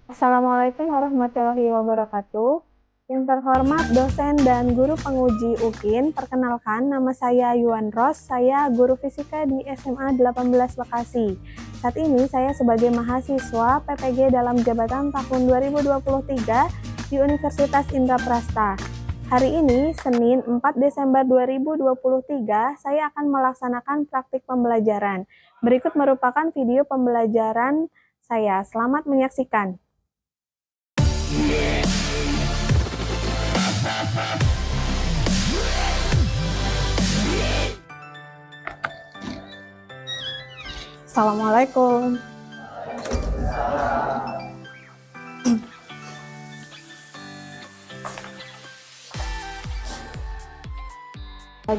Assalamualaikum warahmatullahi wabarakatuh. Yang terhormat dosen dan guru penguji UKIN, perkenalkan nama saya Yuan Ros, saya guru fisika di SMA 18 Bekasi. Saat ini saya sebagai mahasiswa PPG dalam jabatan tahun 2023 di Universitas Indraprasta. Hari ini, Senin 4 Desember 2023, saya akan melaksanakan praktik pembelajaran. Berikut merupakan video pembelajaran saya. Selamat menyaksikan. Assalamualaikum.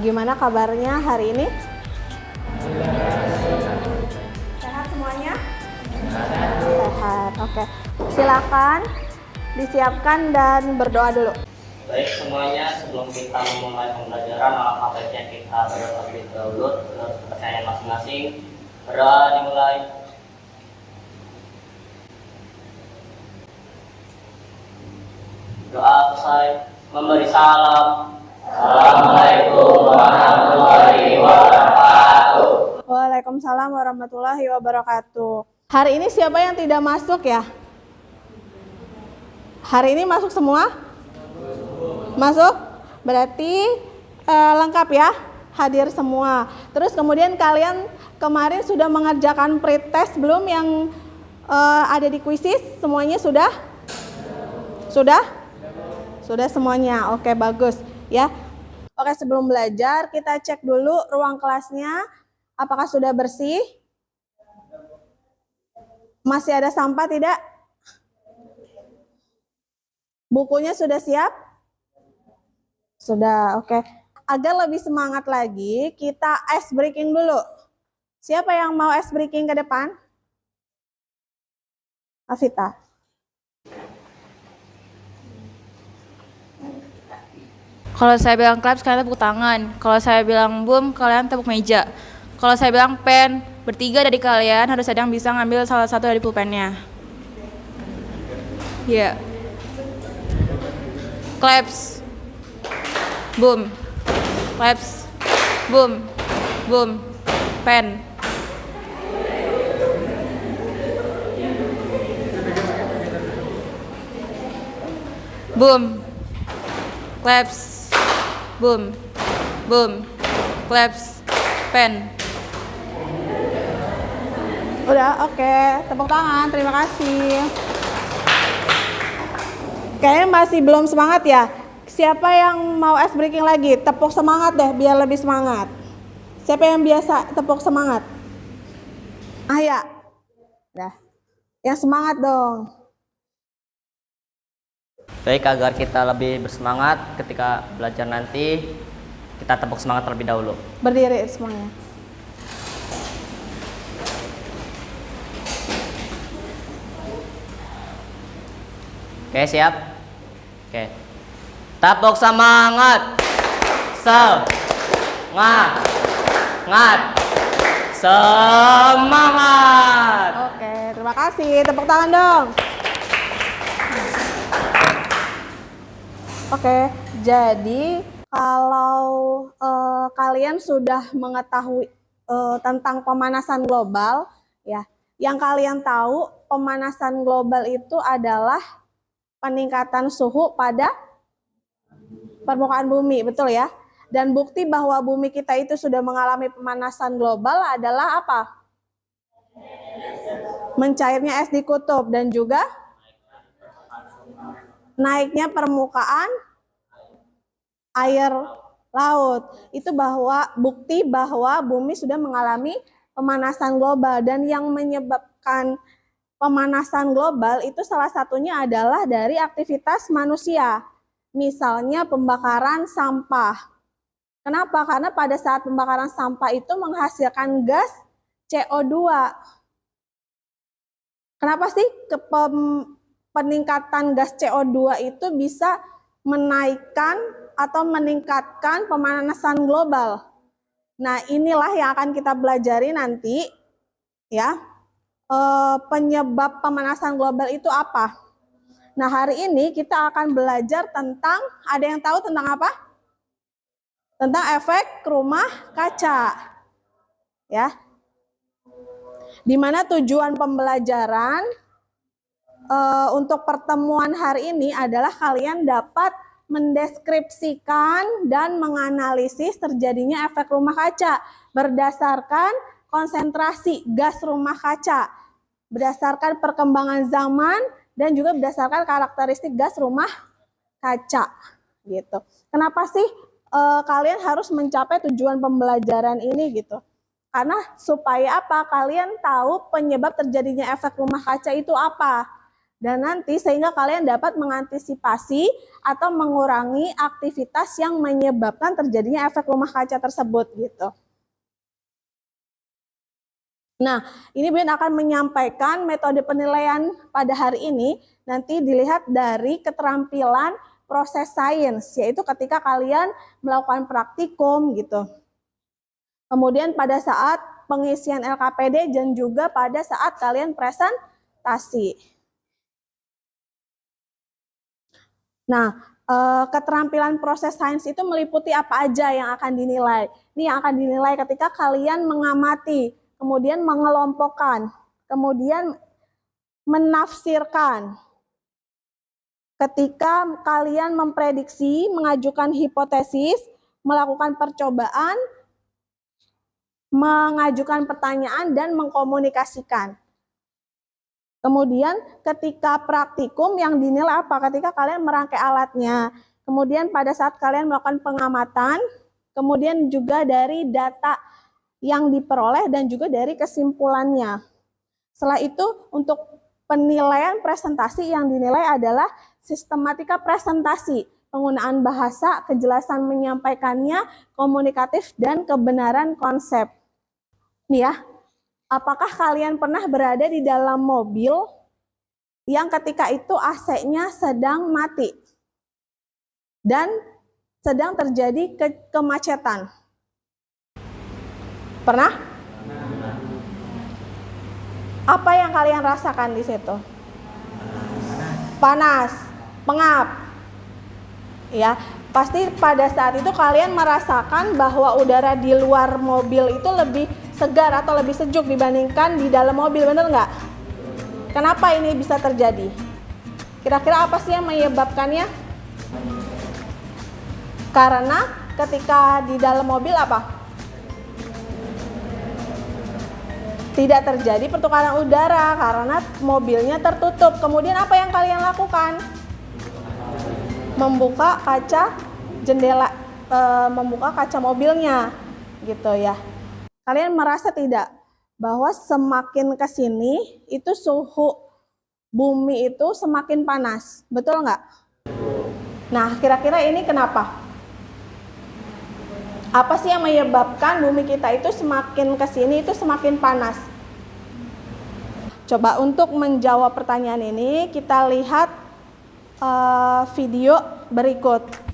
Gimana kabarnya hari ini? Sehat semuanya? Sehat, oke. Silakan disiapkan dan berdoa dulu. Baik semuanya, sebelum kita memulai pembelajaran, alangkah baiknya kita berdoa terlebih dahulu menurut kepercayaan masing-masing. Berdoa dimulai. Doa selesai, memberi salam. Assalamualaikum warahmatullahi wabarakatuh. Waalaikumsalam warahmatullahi wabarakatuh. Hari ini siapa yang tidak masuk ya? Hari ini masuk semua? Masuk? Berarti lengkap ya? Hadir semua. Terus kemudian kalian kemarin sudah mengerjakan pretest belum yang ada di kuisis? Semuanya sudah? Sudah? Sudah semuanya. Oke, bagus ya. Oke, sebelum belajar kita cek dulu ruang kelasnya apakah sudah bersih? Masih ada sampah tidak? Bukunya sudah siap? Sudah, oke. Agar lebih semangat lagi, kita ice breaking dulu. Siapa yang mau ice breaking ke depan? Afita. Kalau saya bilang claps, kalian tepuk tangan. Kalau saya bilang boom, kalian tepuk meja. Kalau saya bilang pen, bertiga dari kalian harus ada yang bisa ngambil salah satu dari pulpennya. Ya. Yeah. Claps. Boom. Claps. Boom. Boom. Pen. Boom. Claps. Boom. Boom. Claps. Pen. Udah, oke. Tepuk tangan, terima kasih. Kayaknya masih belum semangat ya. Siapa yang mau ice breaking lagi? Tepuk semangat deh biar lebih semangat. Siapa yang biasa tepuk semangat? Ah ya. Udah. Yang semangat dong. Baik, agar kita lebih bersemangat ketika belajar nanti, kita tepuk semangat terlebih dahulu. Berdiri semuanya. Oke, siap? Oke. Tepuk semangat. Semangat. Oke, terima kasih. Tepuk tangan dong. Oke, jadi kalau kalian sudah mengetahui tentang pemanasan global, ya, yang kalian tahu pemanasan global itu adalah peningkatan suhu pada permukaan bumi, betul ya? Dan bukti bahwa bumi kita itu sudah mengalami pemanasan global adalah apa? Mencairnya es di kutub dan juga naiknya permukaan air laut. Itu bukti bahwa bumi sudah mengalami pemanasan global, dan yang menyebabkan pemanasan global itu salah satunya adalah dari aktivitas manusia. Misalnya pembakaran sampah. Kenapa? Karena pada saat pembakaran sampah itu menghasilkan gas CO2. Kenapa sih peningkatan gas CO2 itu bisa menaikkan atau meningkatkan pemanasan global? Nah, inilah yang akan kita pelajari nanti ya. penyebab pemanasan global itu apa? Nah, hari ini kita akan belajar tentang, ada yang tahu tentang apa? Tentang efek rumah kaca. Ya. Di mana tujuan pembelajaran untuk pertemuan hari ini adalah kalian dapat mendeskripsikan dan menganalisis terjadinya efek rumah kaca berdasarkan konsentrasi gas rumah kaca, berdasarkan perkembangan zaman dan juga berdasarkan karakteristik gas rumah kaca gitu. Kenapa sih kalian harus mencapai tujuan pembelajaran ini gitu? Karena supaya apa? Kalian tahu penyebab terjadinya efek rumah kaca itu apa. Dan nanti sehingga kalian dapat mengantisipasi atau mengurangi aktivitas yang menyebabkan terjadinya efek rumah kaca tersebut gitu. Nah, ini Bin akan menyampaikan metode penilaian pada hari ini. Nanti dilihat dari keterampilan proses sains, yaitu ketika kalian melakukan praktikum gitu. Kemudian pada saat pengisian LKPD dan juga pada saat kalian presentasi. Nah, keterampilan proses sains itu meliputi apa aja yang akan dinilai. Ini yang akan dinilai ketika kalian mengamati, kemudian mengelompokkan, kemudian menafsirkan. Ketika kalian memprediksi, mengajukan hipotesis, melakukan percobaan, mengajukan pertanyaan, dan mengkomunikasikan. Kemudian ketika praktikum yang dinilai apa? Ketika kalian merangkai alatnya. Kemudian pada saat kalian melakukan pengamatan, kemudian juga dari data yang diperoleh dan juga dari kesimpulannya. Setelah itu untuk penilaian presentasi yang dinilai adalah sistematika presentasi, penggunaan bahasa, kejelasan menyampaikannya, komunikatif, dan kebenaran konsep. Nih ya. Apakah kalian pernah berada di dalam mobil yang ketika itu AC-nya sedang mati dan sedang terjadi kemacetan? Pernah? Apa yang kalian rasakan di situ? Panas, pengap. Ya, pasti pada saat itu kalian merasakan bahwa udara di luar mobil itu lebih segar atau lebih sejuk dibandingkan di dalam mobil, bener nggak? Kenapa ini bisa terjadi? Kira-kira apa sih yang menyebabkannya? Karena ketika di dalam mobil apa? Tidak terjadi pertukaran udara karena mobilnya tertutup. Kemudian apa yang kalian lakukan? Membuka kaca jendela, membuka kaca mobilnya, gitu ya. Kalian merasa tidak bahwa semakin ke sini itu suhu bumi itu semakin panas, betul nggak? Nah, kira-kira ini kenapa? Apa sih yang menyebabkan bumi kita itu semakin ke sini itu semakin panas? Coba untuk menjawab pertanyaan ini kita lihat video berikut.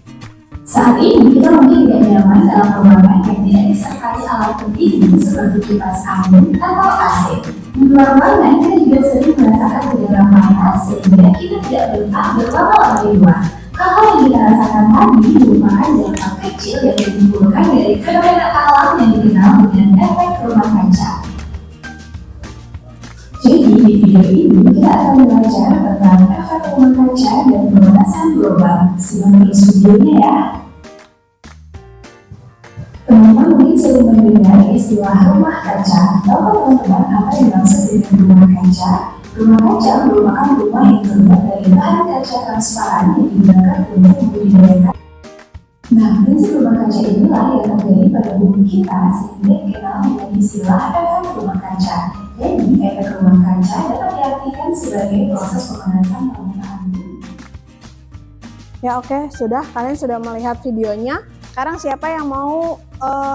Saat ini kita mungkin tidak nyaman dalam ruangan yang tidak disertai alat pendingin seperti kipas angin atau AC. Di luar ruangan kita juga sering merasakan udara panas sehingga kita tidak betah berlama-lama di luar. Hal-hal yang kita rasakan tadi merupakan dampak kecil yang ditimbulkan dari fenomena alam yang dikenal dengan efek rumah kaca. Jadi di video ini kita akan belajar tentang efek rumah kaca dan pemanasan global. Simak terus videonya ya. Teman-teman mungkin sering mendengar istilah rumah kaca. Tahu teman-teman apa yang dimaksud dengan rumah kaca? Rumah kaca merupakan rumah yang terbuat dari bahan kaca transparan yang digunakan untuk membudidayakan. Nah, prinsip rumah kaca inilah yang terjadi pada bumi kita sehingga dikenal dengan istilah efek rumah kaca. Jadi, efek rumah kaca dapat diartikan sebagai proses pemanasan permukaan bumi. Ya oke, sudah. Kalian sudah melihat videonya. Sekarang siapa yang mau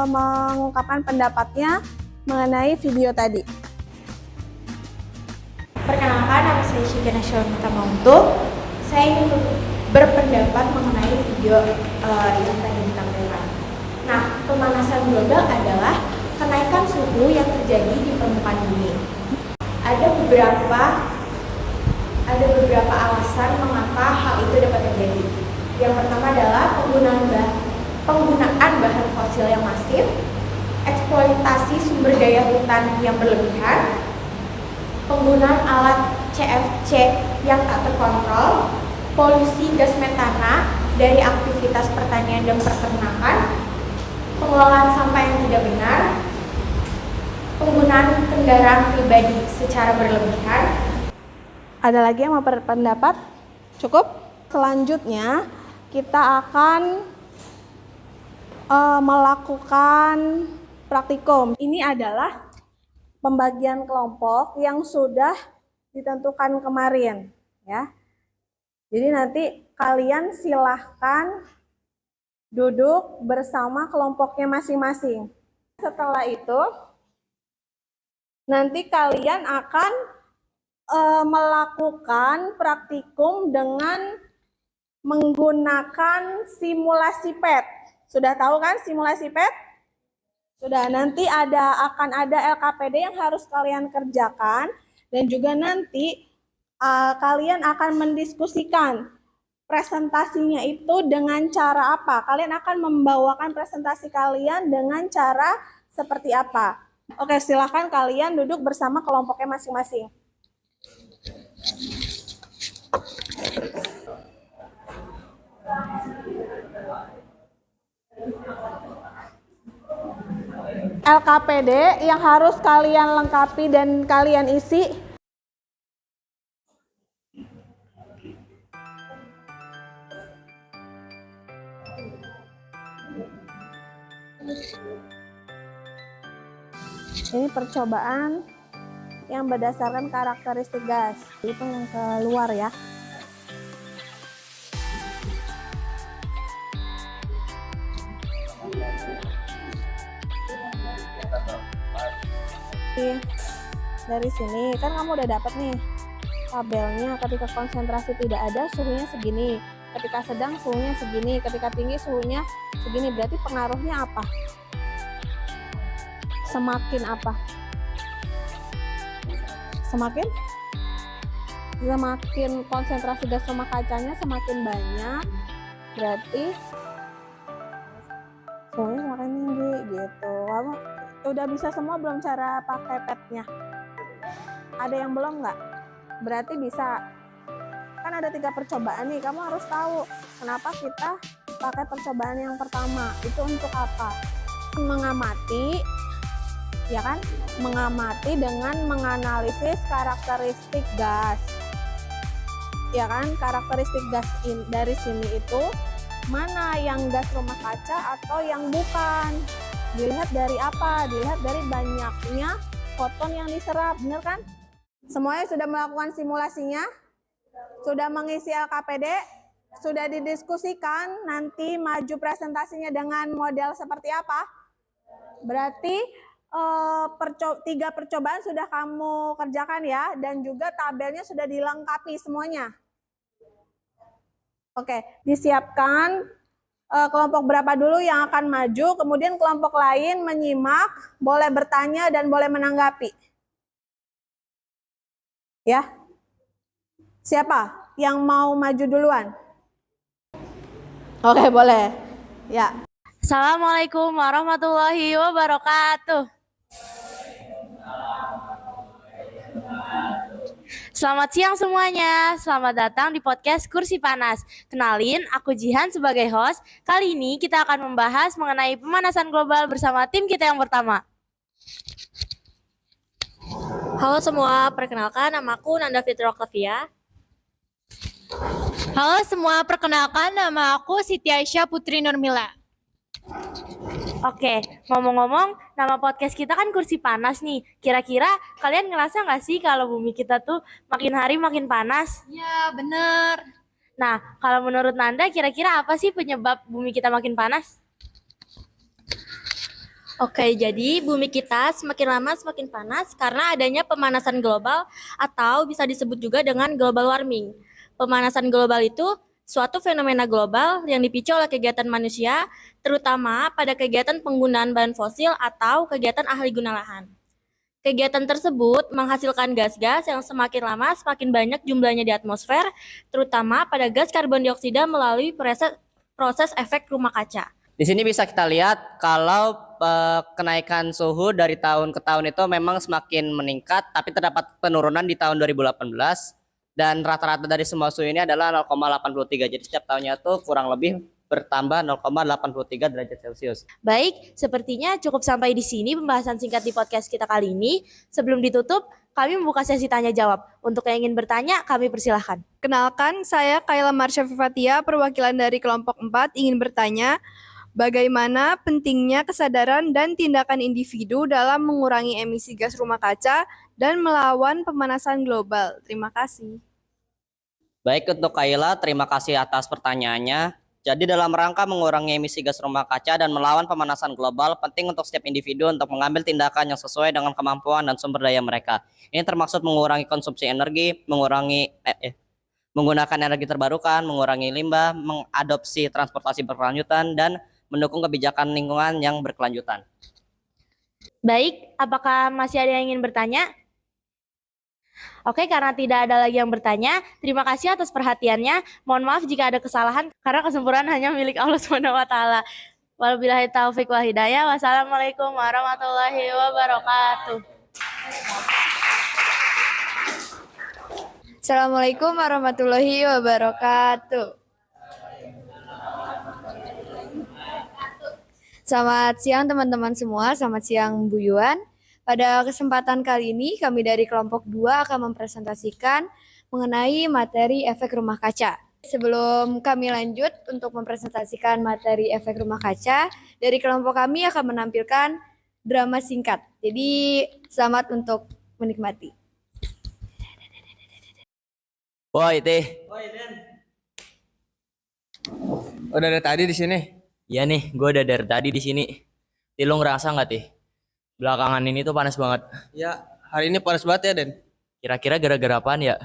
mengungkapkan pendapatnya mengenai video tadi? Perkenalkan, nama saya Syika Nasional Mutamanto. Saya ingin berpendapat mengenai video yang tadi ditampilkan. Nah, pemanasan global adalah kenaikan suhu yang terjadi di permukaan bumi Ada beberapa alasan mengapa hal itu dapat terjadi. Yang pertama adalah penggunaan bahan fosil yang masif, eksploitasi sumber daya hutan yang berlebihan, penggunaan alat CFC yang tak terkontrol, polusi gas metana dari aktivitas pertanian dan peternakan, pengelolaan sampah yang tidak benar, penggunaan kendaraan pribadi secara berlebihan. Ada lagi yang mau berpendapat? Cukup? Selanjutnya kita akan melakukan praktikum. Ini adalah pembagian kelompok yang sudah ditentukan kemarin, ya. Jadi nanti kalian silahkan duduk bersama kelompoknya masing-masing. Setelah itu nanti kalian akan melakukan praktikum dengan menggunakan simulasi PET. Sudah tahu kan simulasi PET? Sudah, nanti akan ada LKPD yang harus kalian kerjakan, dan juga nanti kalian akan mendiskusikan presentasinya itu dengan cara apa. Kalian akan membawakan presentasi kalian dengan cara seperti apa. Oke, silahkan kalian duduk bersama kelompoknya masing-masing. LKPD yang harus kalian lengkapi dan kalian isi. Ini percobaan yang berdasarkan karakteristik gas. Itu yang keluar ya. Dari sini kan kamu udah dapat nih tabelnya. Ketika konsentrasi tidak ada, suhunya segini. Ketika sedang, suhunya segini. Ketika tinggi, suhunya segini. Berarti pengaruhnya apa? Semakin apa? Semakin konsentrasi gas rumah kacanya semakin banyak, berarti suhunya semakin tinggi gitu. Kamu udah bisa semua belum cara pakai petnya? Ada yang belum nggak? Berarti bisa. Kan ada 3 percobaan nih, kamu harus tahu kenapa kita pakai percobaan yang pertama. Itu untuk apa? Mengamati, ya kan? Mengamati dengan menganalisis karakteristik gas. Ya kan? Karakteristik gas dari sini itu mana yang gas rumah kaca atau yang bukan. Dilihat dari apa? Dilihat dari banyaknya foton yang diserap, bener kan? Semuanya sudah melakukan simulasinya? Sudah mengisi LKPD? Sudah didiskusikan nanti maju presentasinya dengan model seperti apa? Berarti 3 percobaan sudah kamu kerjakan ya, dan juga tabelnya sudah dilengkapi semuanya. Oke, disiapkan kelompok berapa dulu yang akan maju, kemudian kelompok lain menyimak, boleh bertanya dan boleh menanggapi. Ya, siapa yang mau maju duluan? Oke, boleh. Ya. Assalamualaikum warahmatullahi wabarakatuh. Selamat siang semuanya, selamat datang di podcast Kursi Panas. Kenalin, aku Jihan sebagai host. Kali ini kita akan membahas mengenai pemanasan global bersama tim kita yang pertama. Halo semua, perkenalkan namaku Nanda Fitri Oktavia. Halo semua, perkenalkan nama aku Siti Aisyah Putri Nurmila. Oke, ngomong-ngomong, nama podcast kita kan Kursi Panas nih. Kira-kira kalian ngerasa nggak sih kalau bumi kita tuh makin hari makin panas? Ya, bener. Nah, kalau menurut Nanda, kira-kira apa sih penyebab bumi kita makin panas? Oke, jadi bumi kita semakin lama semakin panas karena adanya pemanasan global atau bisa disebut juga dengan global warming. Pemanasan global itu suatu fenomena global yang dipicu oleh kegiatan manusia, terutama pada kegiatan penggunaan bahan fosil atau kegiatan ahli guna lahan. Kegiatan tersebut menghasilkan gas-gas yang semakin lama semakin banyak jumlahnya di atmosfer, terutama pada gas karbon dioksida melalui proses efek rumah kaca. Di sini bisa kita lihat kalau kenaikan suhu dari tahun ke tahun itu memang semakin meningkat, tapi terdapat penurunan di tahun 2018 dan rata-rata dari semua suhu ini adalah 0,83. Jadi setiap tahunnya itu kurang lebih bertambah 0,83 derajat Celcius. Baik, sepertinya cukup sampai di sini pembahasan singkat di podcast kita kali ini. Sebelum ditutup, kami membuka sesi tanya jawab. Untuk yang ingin bertanya, kami persilahkan. Kenalkan, saya Kayla Marsha Vivatia, perwakilan dari kelompok 4, ingin bertanya, bagaimana pentingnya kesadaran dan tindakan individu dalam mengurangi emisi gas rumah kaca dan melawan pemanasan global? Terima kasih. Baik, untuk Kayla, terima kasih atas pertanyaannya. Jadi dalam rangka mengurangi emisi gas rumah kaca dan melawan pemanasan global, penting untuk setiap individu untuk mengambil tindakan yang sesuai dengan kemampuan dan sumber daya mereka. Ini termaksud mengurangi konsumsi energi, menggunakan energi terbarukan, mengurangi limbah, mengadopsi transportasi berkelanjutan, dan mendukung kebijakan lingkungan yang berkelanjutan. Baik, apakah masih ada yang ingin bertanya? Oke, karena tidak ada lagi yang bertanya, terima kasih atas perhatiannya. Mohon maaf jika ada kesalahan, karena kesempurnaan hanya milik Allah SWT. Wabillahi taufiq wal hidayah. Wassalamualaikum warahmatullahi wabarakatuh. Assalamualaikum warahmatullahi wabarakatuh. Selamat siang teman-teman semua, selamat siang Bu Yuan. Pada kesempatan kali ini kami dari kelompok 2 akan mempresentasikan mengenai materi efek rumah kaca. Sebelum kami lanjut untuk mempresentasikan materi efek rumah kaca, dari kelompok kami akan menampilkan drama singkat. Jadi selamat untuk menikmati. Woi, Teh. Udah dari tadi di sini? Iya nih, gue udah dari tadi di sini. Lu ngerasa nggak, Teh? Belakangan ini tuh panas banget. Ya, hari ini panas banget ya, Den. Kira-kira gara-gara apaan ya?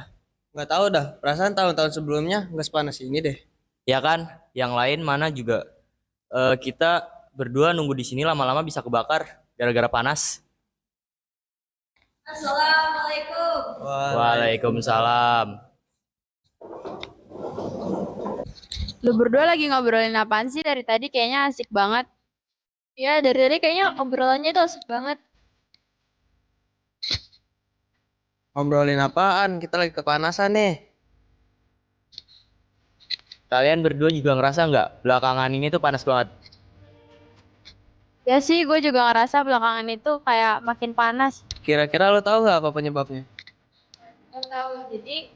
Nggak tahu dah, perasaan tahun-tahun sebelumnya nggak sepanas ini deh. Ya kan, yang lain mana juga. Kita berdua nunggu di sini lama-lama bisa kebakar gara-gara panas. Assalamualaikum. Waalaikumsalam. Lu berdua lagi ngobrolin apaan sih dari tadi? Kayaknya asik banget. Ya, dari tadi kayaknya obrolannya itu asik banget. Ngobrolin apaan? Kita lagi kepanasan nih. Kalian berdua juga ngerasa nggak belakangan ini tuh panas banget? Ya sih, gue juga ngerasa belakangan itu kayak makin panas. Kira-kira lo tahu nggak apa penyebabnya? Gak tahu, jadi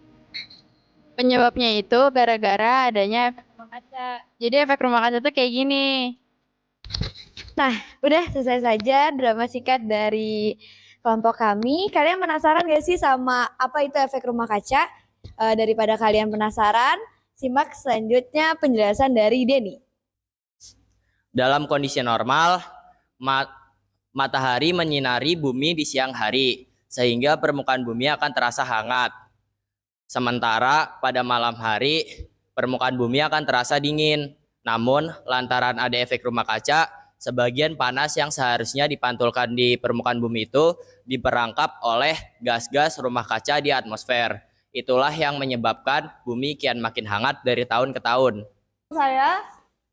penyebabnya itu gara-gara adanya efek rumah kaca. Jadi efek rumah kaca tuh kayak gini. Nah, udah selesai saja drama singkat dari kelompok kami. Kalian penasaran gak sih sama apa itu efek rumah kaca? Daripada kalian penasaran, simak selanjutnya penjelasan dari Denny. Dalam kondisi normal, matahari menyinari bumi di siang hari, sehingga permukaan bumi akan terasa hangat. Sementara pada malam hari, permukaan bumi akan terasa dingin. Namun, lantaran ada efek rumah kaca, sebagian panas yang seharusnya dipantulkan di permukaan bumi itu diperangkap oleh gas-gas rumah kaca di atmosfer. Itulah yang menyebabkan bumi kian makin hangat dari tahun ke tahun. Saya,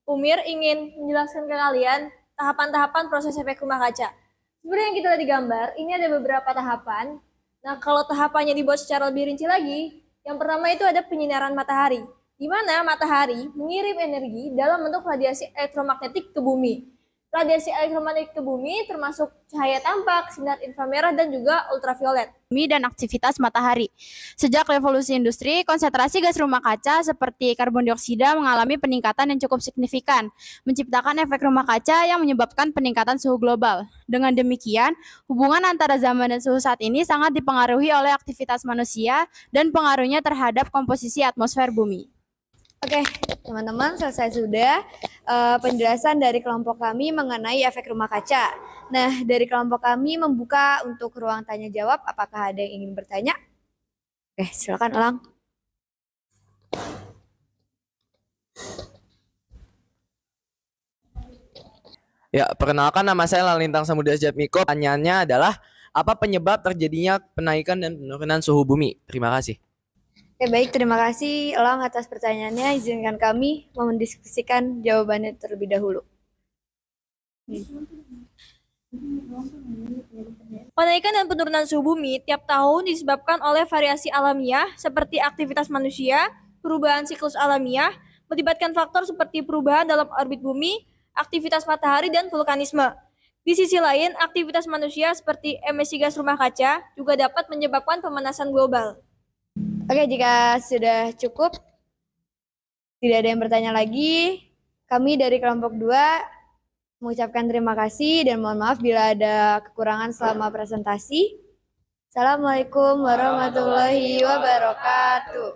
Umir, ingin menjelaskan ke kalian tahapan-tahapan proses efek rumah kaca. Seperti yang kita lihat di gambar, ini ada beberapa tahapan. Nah, kalau tahapannya dibuat secara lebih rinci lagi, yang pertama itu ada penyinaran matahari, di mana matahari mengirim energi dalam bentuk radiasi elektromagnetik ke bumi. Radiasi elektromagnetik ke bumi termasuk cahaya tampak, sinar inframerah, dan juga ultraviolet. Bumi dan aktivitas matahari. Sejak revolusi industri, konsentrasi gas rumah kaca seperti karbon dioksida mengalami peningkatan yang cukup signifikan, menciptakan efek rumah kaca yang menyebabkan peningkatan suhu global. Dengan demikian, hubungan antara zaman dan suhu saat ini sangat dipengaruhi oleh aktivitas manusia dan pengaruhnya terhadap komposisi atmosfer bumi. Oke, teman-teman, selesai sudah penjelasan dari kelompok kami mengenai efek rumah kaca. Nah, dari kelompok kami membuka untuk ruang tanya jawab. Apakah ada yang ingin bertanya? Oke, silakan Elang. Ya, perkenalkan nama saya Lalintang Samudra Jatmiko. Pertanyaannya adalah Apa penyebab terjadinya penaikan dan penurunan suhu bumi? Terima kasih. Oke, baik, terima kasih Elang atas pertanyaannya. Izinkan kami mendiskusikan jawabannya terlebih dahulu. Penaikan dan penurunan suhu bumi tiap tahun disebabkan oleh variasi alamiah seperti aktivitas manusia, perubahan siklus alamiah, melibatkan faktor seperti perubahan dalam orbit bumi, aktivitas matahari, dan vulkanisme. Di sisi lain, aktivitas manusia seperti emisi gas rumah kaca juga dapat menyebabkan pemanasan global. Oke, jika sudah cukup, tidak ada yang bertanya lagi, kami dari kelompok 2 mengucapkan terima kasih dan mohon maaf bila ada kekurangan selama presentasi. Assalamualaikum warahmatullahi wabarakatuh.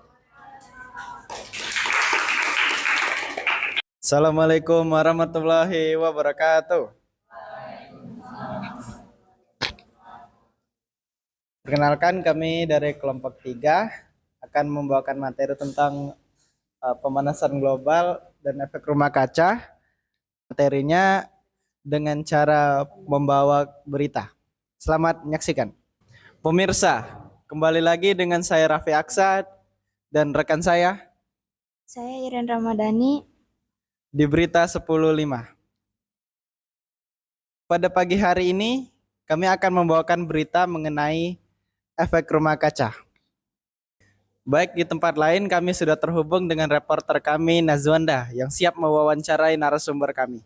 Assalamualaikum warahmatullahi wabarakatuh. Perkenalkan, kami dari kelompok 3 akan membawakan materi tentang pemanasan global dan efek rumah kaca. Materinya dengan cara membawa berita. Selamat menyaksikan. Pemirsa, kembali lagi dengan saya Raffi Aksa dan rekan saya Saya Iren Ramadhani. di berita 10.5. Pada pagi hari ini, kami akan membawakan berita mengenai efek rumah kaca. Baik, di tempat lain kami sudah terhubung dengan reporter kami Nazwanda yang siap mewawancarai narasumber kami.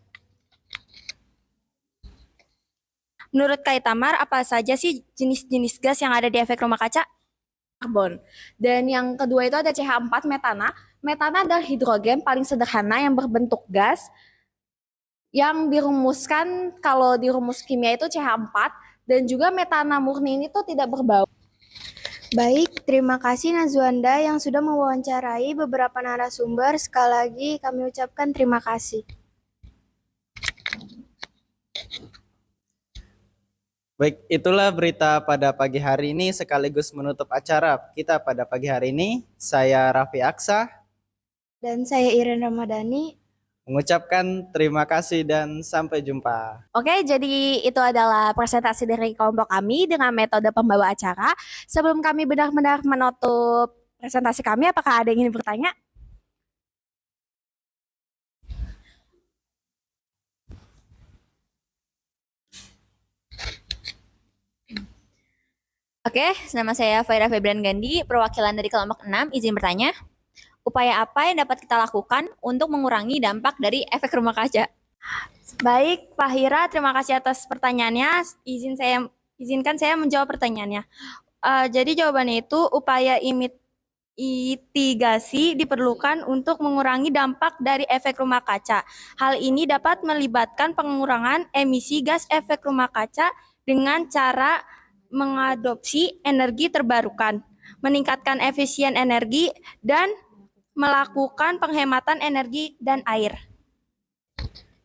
Menurut Kak Itamar, apa saja sih jenis-jenis gas yang ada di efek rumah kaca? Karbon. Dan yang kedua itu ada CH4 metana. Metana adalah hidrogen paling sederhana yang berbentuk gas yang dirumuskan kalau di rumus kimia itu CH4 dan juga metana murni ini tuh tidak berbau. Baik, terima kasih Nazwanda yang sudah mewawancarai beberapa narasumber. Sekali lagi kami ucapkan terima kasih. Baik, itulah berita pada pagi hari ini sekaligus menutup acara kita pada pagi hari ini. Saya Raffi Aksa Dan saya Iren Ramadhani. mengucapkan terima kasih dan sampai jumpa. Oke, jadi itu adalah presentasi dari kelompok kami dengan metode pembawa acara. Sebelum kami benar-benar menutup presentasi kami, apakah ada yang ingin bertanya? Oke, nama saya Faira Febrian Gandhi, perwakilan dari kelompok 6, izin bertanya. Upaya apa yang dapat kita lakukan untuk mengurangi dampak dari efek rumah kaca? Baik, Pak Hira, terima kasih atas pertanyaannya. Izinkan saya menjawab pertanyaannya. Jadi jawabannya itu upaya mitigasi diperlukan untuk mengurangi dampak dari efek rumah kaca. Hal ini dapat melibatkan pengurangan emisi gas efek rumah kaca dengan cara mengadopsi energi terbarukan, meningkatkan efisien energi, dan melakukan penghematan energi dan air.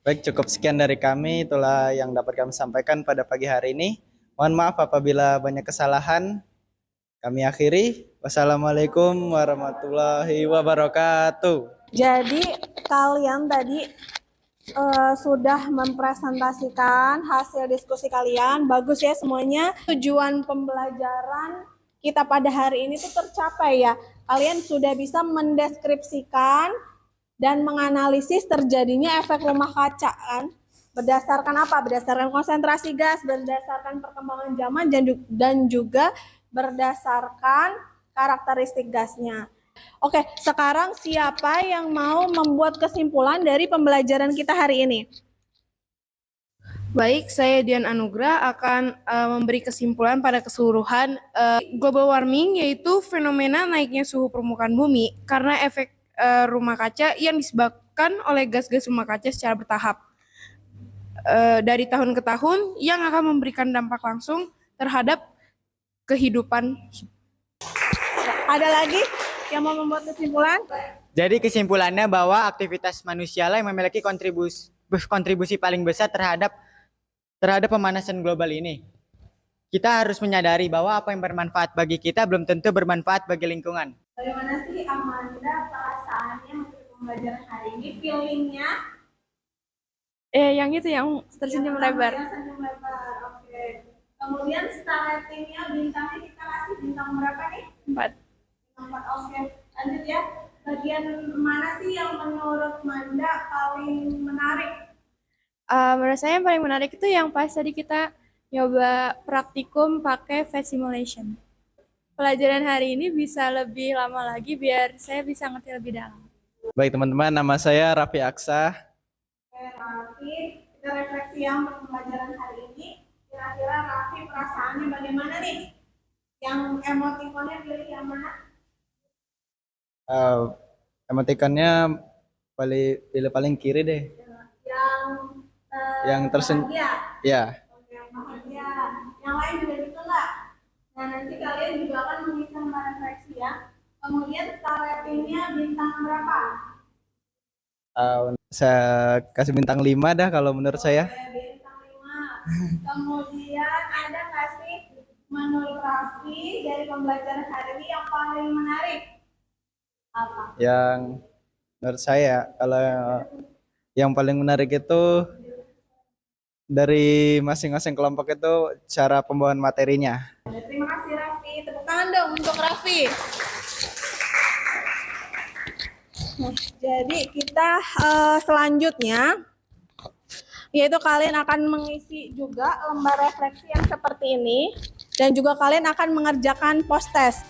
Baik, cukup sekian dari kami. Itulah yang dapat kami sampaikan pada pagi hari ini. Mohon maaf apabila banyak kesalahan. Kami akhiri. Wassalamualaikum warahmatullahi wabarakatuh. Jadi kalian tadi sudah mempresentasikan hasil diskusi kalian. Bagus ya semuanya. Tujuan pembelajaran kita pada hari ini tuh tercapai ya. Kalian sudah bisa mendeskripsikan dan menganalisis terjadinya efek rumah kaca kan. Berdasarkan apa? Berdasarkan konsentrasi gas, berdasarkan perkembangan zaman dan juga berdasarkan karakteristik gasnya. Oke, sekarang siapa yang mau membuat kesimpulan dari pembelajaran kita hari ini? Baik, saya Dian Anugrah akan memberi kesimpulan pada keseluruhan global warming, yaitu fenomena naiknya suhu permukaan bumi karena efek rumah kaca yang disebabkan oleh gas-gas rumah kaca secara bertahap dari tahun ke tahun yang akan memberikan dampak langsung terhadap kehidupan. Ada lagi yang mau membuat kesimpulan? Jadi kesimpulannya bahwa aktivitas manusia lah yang memiliki kontribusi paling besar terhadap pemanasan global ini. Kita harus menyadari bahwa apa yang bermanfaat bagi kita belum tentu bermanfaat bagi lingkungan. Bagaimana sih Amanda perasaannya untuk pembelajaran hari ini? Feelingnya? Yang itu yang tersenyum lebar. Senyum lebar, oke. Kemudian star ratingnya bintangnya kita kasih bintang berapa nih? 4. 4. Oke. Lanjut ya. Bagian mana sih yang menurut Manda paling menarik? Menurut saya yang paling menarik itu yang pas tadi kita nyoba praktikum pakai face simulation. Pelajaran hari ini bisa lebih lama lagi biar saya bisa ngerti lebih dalam. Baik teman-teman, nama saya Raffi Aksa. Oke, Raffi, kita refleksi yang pembelajaran hari ini. Kira-kira Raffi perasaannya bagaimana nih? Yang emotikonnya pilih yang mana? Emotikonnya pilih paling kiri deh. Yang bahagia. Ya. Oke, yang bahagia. Yang lain juga gitu nggak? Nah, nanti kalian juga akan mengisi lembar refleksi ya. Kemudian star ratingnya bintang berapa? Saya kasih bintang 5 dah kalau menurut saya. Oke, bintang 5. Kemudian ada nggak sih menurut Raffi dari pembelajaran hari ini yang paling menarik? Apa? Yang menurut saya kalau yang paling menarik itu dari masing-masing kelompok itu cara pembawaan materinya. Terima kasih Raffi. Tepuk tangan dong untuk Raffi. Nah, jadi kita selanjutnya yaitu kalian akan mengisi juga lembar refleksi yang seperti ini dan juga kalian akan mengerjakan post test.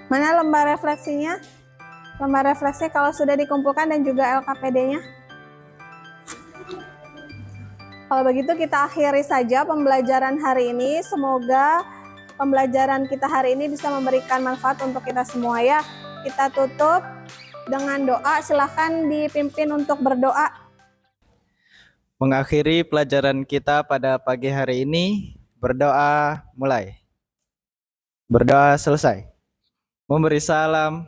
Mana lembar refleksinya? Lembar refleksi kalau sudah dikumpulkan dan juga LKPD-nya. Kalau begitu kita akhiri saja pembelajaran hari ini. Semoga pembelajaran kita hari ini bisa memberikan manfaat untuk kita semua ya. Kita tutup dengan doa. Silahkan dipimpin untuk berdoa. Mengakhiri pelajaran kita pada pagi hari ini, berdoa mulai. Berdoa selesai. Memberi salam,